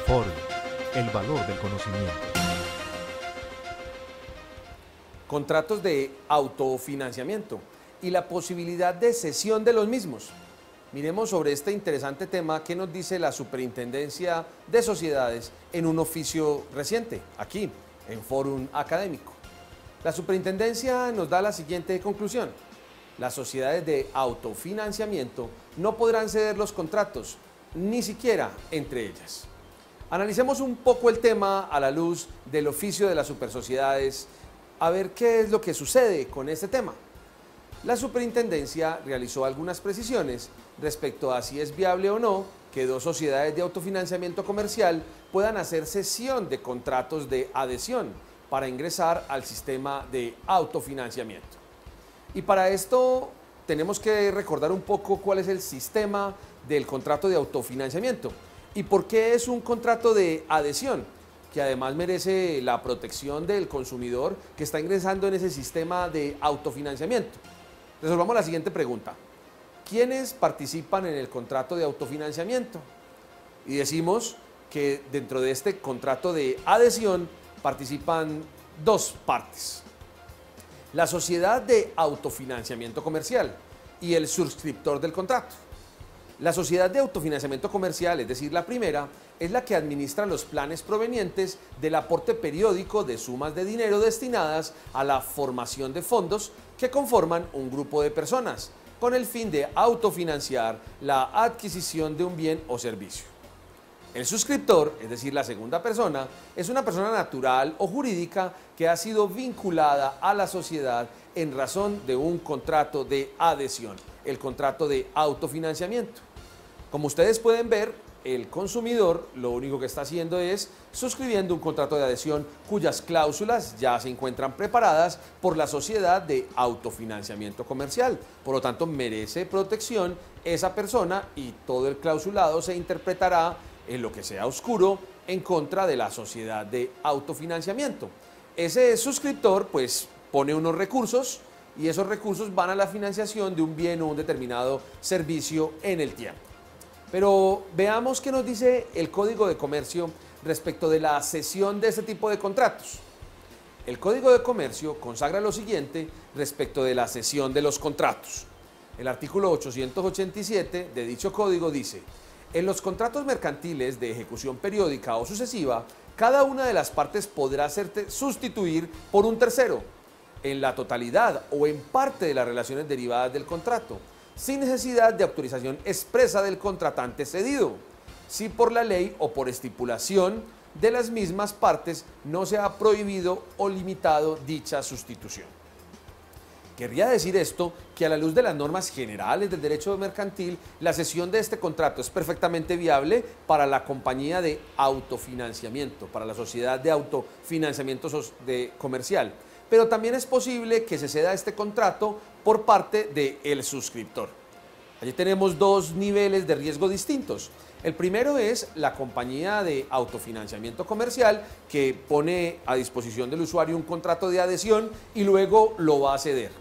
Fórum, el valor del conocimiento. Contratos de autofinanciamiento y la posibilidad de cesión de los mismos. Miremos sobre este interesante tema qué nos dice la Superintendencia de Sociedades en un oficio reciente, aquí, en Fórum Académico. La Superintendencia nos da la siguiente conclusión. Las sociedades de autofinanciamiento no podrán ceder los contratos, ni siquiera entre ellas. Analicemos un poco el tema a la luz del oficio de las supersociedades, a ver qué es lo que sucede con este tema. La Superintendencia realizó algunas precisiones respecto a si es viable o no que dos sociedades de autofinanciamiento comercial puedan hacer cesión de contratos de adhesión para ingresar al sistema de autofinanciamiento. Y para esto tenemos que recordar un poco cuál es el sistema del contrato de autofinanciamiento y por qué es un contrato de adhesión, que además merece la protección del consumidor que está ingresando en ese sistema de autofinanciamiento. Resolvamos la siguiente pregunta. ¿Quiénes participan en el contrato de autofinanciamiento? Y decimos que dentro de este contrato de adhesión participan dos partes. La sociedad de autofinanciamiento comercial y el suscriptor del contrato. La sociedad de autofinanciamiento comercial, es decir, la primera, es la que administra los planes provenientes del aporte periódico de sumas de dinero destinadas a la formación de fondos que conforman un grupo de personas, con el fin de autofinanciar la adquisición de un bien o servicio. El suscriptor, es decir, la segunda persona, es una persona natural o jurídica que ha sido vinculada a la sociedad en razón de un contrato de adhesión, el contrato de autofinanciamiento. Como ustedes pueden ver, el consumidor lo único que está haciendo es suscribiendo un contrato de adhesión cuyas cláusulas ya se encuentran preparadas por la sociedad de autofinanciamiento comercial. Por lo tanto, merece protección esa persona y todo el clausulado se interpretará en lo que sea oscuro en contra de la sociedad de autofinanciamiento. Ese suscriptor pues pone unos recursos y esos recursos van a la financiación de un bien o un determinado servicio en el tiempo. Pero veamos qué nos dice el Código de Comercio respecto de la cesión de este tipo de contratos. El Código de Comercio consagra lo siguiente respecto de la cesión de los contratos. El artículo 887 de dicho código dice: en los contratos mercantiles de ejecución periódica o sucesiva, cada una de las partes podrá hacerse sustituir por un tercero, en la totalidad o en parte de las relaciones derivadas del contrato, sin necesidad de autorización expresa del contratante cedido, si por la ley o por estipulación de las mismas partes no se ha prohibido o limitado dicha sustitución. Querría decir esto que a la luz de las normas generales del derecho mercantil, la cesión de este contrato es perfectamente viable para la compañía de autofinanciamiento, para la sociedad de autofinanciamiento comercial, pero también es posible que se ceda este contrato por parte del suscriptor. Allí tenemos dos niveles de riesgo distintos. El primero es la compañía de autofinanciamiento comercial que pone a disposición del usuario un contrato de adhesión y luego lo va a ceder.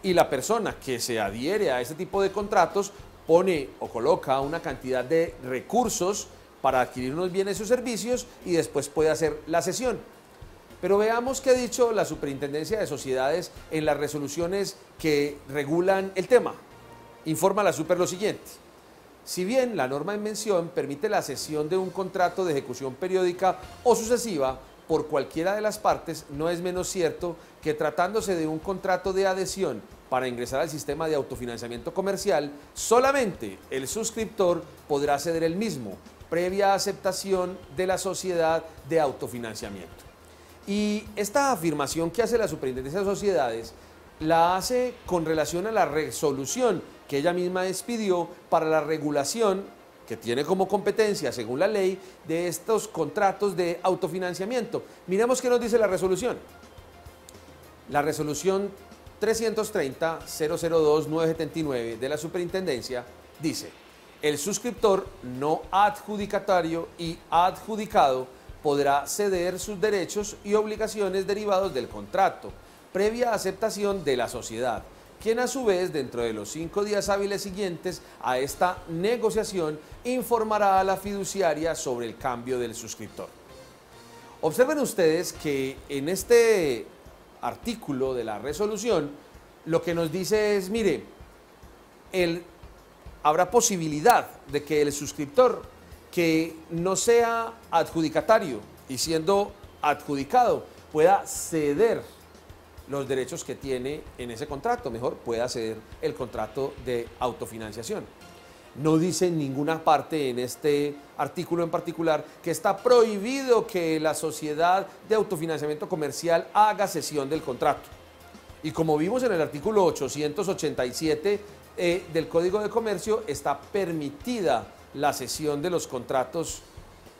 Y la persona que se adhiere a este tipo de contratos pone o coloca una cantidad de recursos para adquirir unos bienes o servicios y después puede hacer la cesión. Pero veamos qué ha dicho la Superintendencia de Sociedades en las resoluciones que regulan el tema. Informa la Super lo siguiente. Si bien la norma en mención permite la cesión de un contrato de ejecución periódica o sucesiva por cualquiera de las partes, no es menos cierto que tratándose de un contrato de adhesión para ingresar al sistema de autofinanciamiento comercial, solamente el suscriptor podrá ceder el mismo, previa aceptación de la sociedad de autofinanciamiento. Y esta afirmación que hace la Superintendencia de Sociedades la hace con relación a la resolución que ella misma expidió para la regulación que tiene como competencia, según la ley, de estos contratos de autofinanciamiento. Miremos qué nos dice la resolución. La resolución 330-002-979 de la Superintendencia dice: el suscriptor no adjudicatario y adjudicado podrá ceder sus derechos y obligaciones derivados del contrato, previa aceptación de la sociedad, quien a su vez dentro de los 5 días hábiles siguientes a esta negociación informará a la fiduciaria sobre el cambio del suscriptor. Observen ustedes que en este artículo de la resolución lo que nos dice es, mire, habrá posibilidad de que el suscriptor que no sea adjudicatario y siendo adjudicado pueda ceder los derechos que tiene en ese contrato, mejor pueda ceder el contrato de autofinanciación. No dice en ninguna parte en este artículo en particular que está prohibido que la sociedad de autofinanciamiento comercial haga cesión del contrato. Y como vimos en el artículo 887 del Código de Comercio, está permitida la cesión de los contratos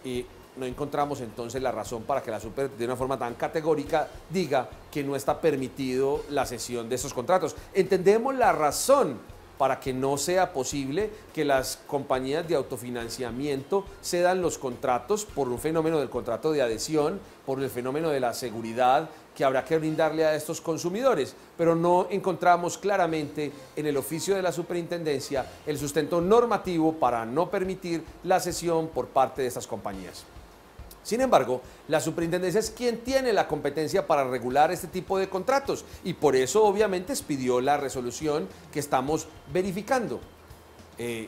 y no encontramos entonces la razón para que la Super de una forma tan categórica diga que no está permitido la cesión de esos contratos. Entendemos la razón para que no sea posible que las compañías de autofinanciamiento cedan los contratos por un fenómeno del contrato de adhesión, por el fenómeno de la seguridad que habrá que brindarle a estos consumidores, pero no encontramos claramente en el oficio de la superintendencia el sustento normativo para no permitir la cesión por parte de estas compañías. Sin embargo, la superintendencia es quien tiene la competencia para regular este tipo de contratos y por eso obviamente expidió la resolución que estamos verificando.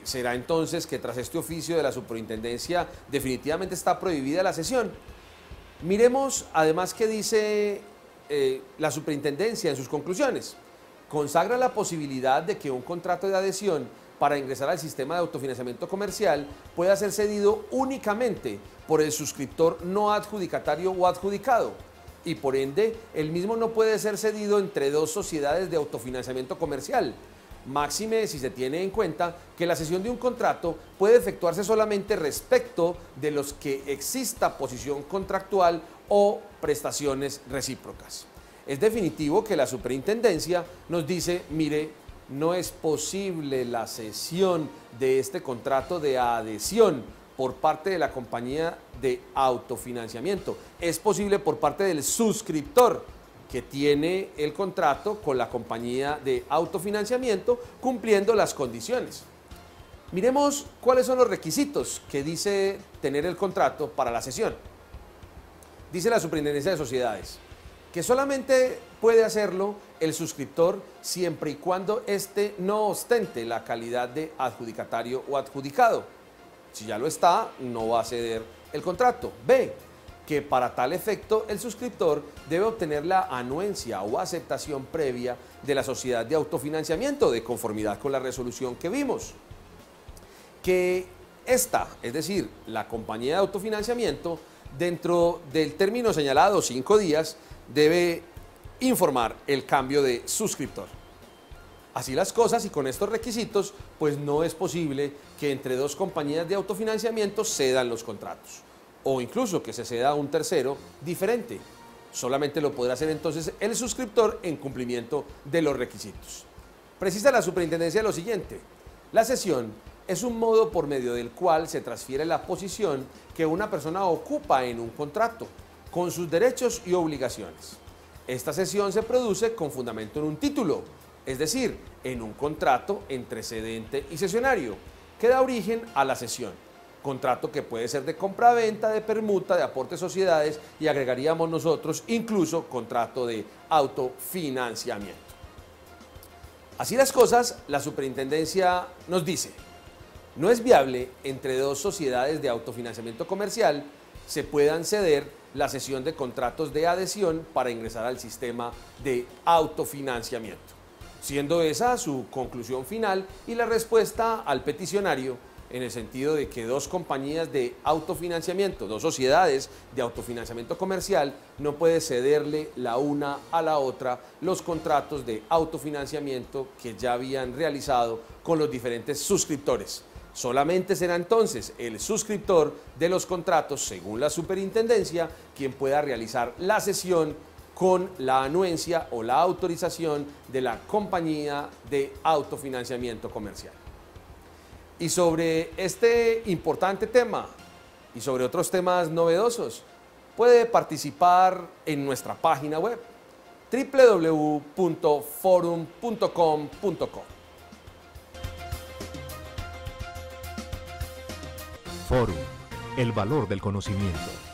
Será entonces que tras este oficio de la superintendencia definitivamente está prohibida la cesión. Miremos además qué dice la superintendencia en sus conclusiones. Consagra la posibilidad de que un contrato de adhesión para ingresar al sistema de autofinanciamiento comercial pueda ser cedido únicamente por el suscriptor no adjudicatario o adjudicado y por ende el mismo no puede ser cedido entre dos sociedades de autofinanciamiento comercial. Máxime si se tiene en cuenta que la cesión de un contrato puede efectuarse solamente respecto de los que exista posición contractual o prestaciones recíprocas. Es definitivo que la superintendencia nos dice, mire, no es posible la cesión de este contrato de adhesión por parte de la compañía de autofinanciamiento. Es posible por parte del suscriptor que tiene el contrato con la compañía de autofinanciamiento cumpliendo las condiciones. Miremos cuáles son los requisitos que dice tener el contrato para la cesión. Dice la Superintendencia de Sociedades que solamente puede hacerlo el suscriptor siempre y cuando éste no ostente la calidad de adjudicatario o adjudicado. Si ya lo está, no va a ceder el contrato. B, que para tal efecto el suscriptor debe obtener la anuencia o aceptación previa de la sociedad de autofinanciamiento de conformidad con la resolución que vimos. Que esta, es decir, la compañía de autofinanciamiento, dentro del término señalado, 5 días, debe informar el cambio de suscriptor. Así las cosas y con estos requisitos, pues no es posible que entre dos compañías de autofinanciamiento cedan los contratos o incluso que se ceda a un tercero diferente. Solamente lo podrá hacer entonces el suscriptor en cumplimiento de los requisitos. Precisa la superintendencia lo siguiente: la cesión es un modo por medio del cual se transfiere la posición que una persona ocupa en un contrato, con sus derechos y obligaciones. Esta cesión se produce con fundamento en un título, es decir, en un contrato entre cedente y cesionario, que da origen a la cesión. Contrato que puede ser de compra-venta, de permuta, de aporte de sociedades y agregaríamos nosotros incluso contrato de autofinanciamiento. Así las cosas, la superintendencia nos dice: no es viable entre dos sociedades de autofinanciamiento comercial se puedan ceder la cesión de contratos de adhesión para ingresar al sistema de autofinanciamiento, siendo esa su conclusión final y la respuesta al peticionario en el sentido de que dos compañías de autofinanciamiento, dos sociedades de autofinanciamiento comercial, no puede cederle la una a la otra los contratos de autofinanciamiento que ya habían realizado con los diferentes suscriptores. Solamente será entonces el suscriptor de los contratos, según la superintendencia, quien pueda realizar la cesión con la anuencia o la autorización de la compañía de autofinanciamiento comercial. Y sobre este importante tema y sobre otros temas novedosos, puede participar en nuestra página web www.forum.com.co. Forum, el valor del conocimiento.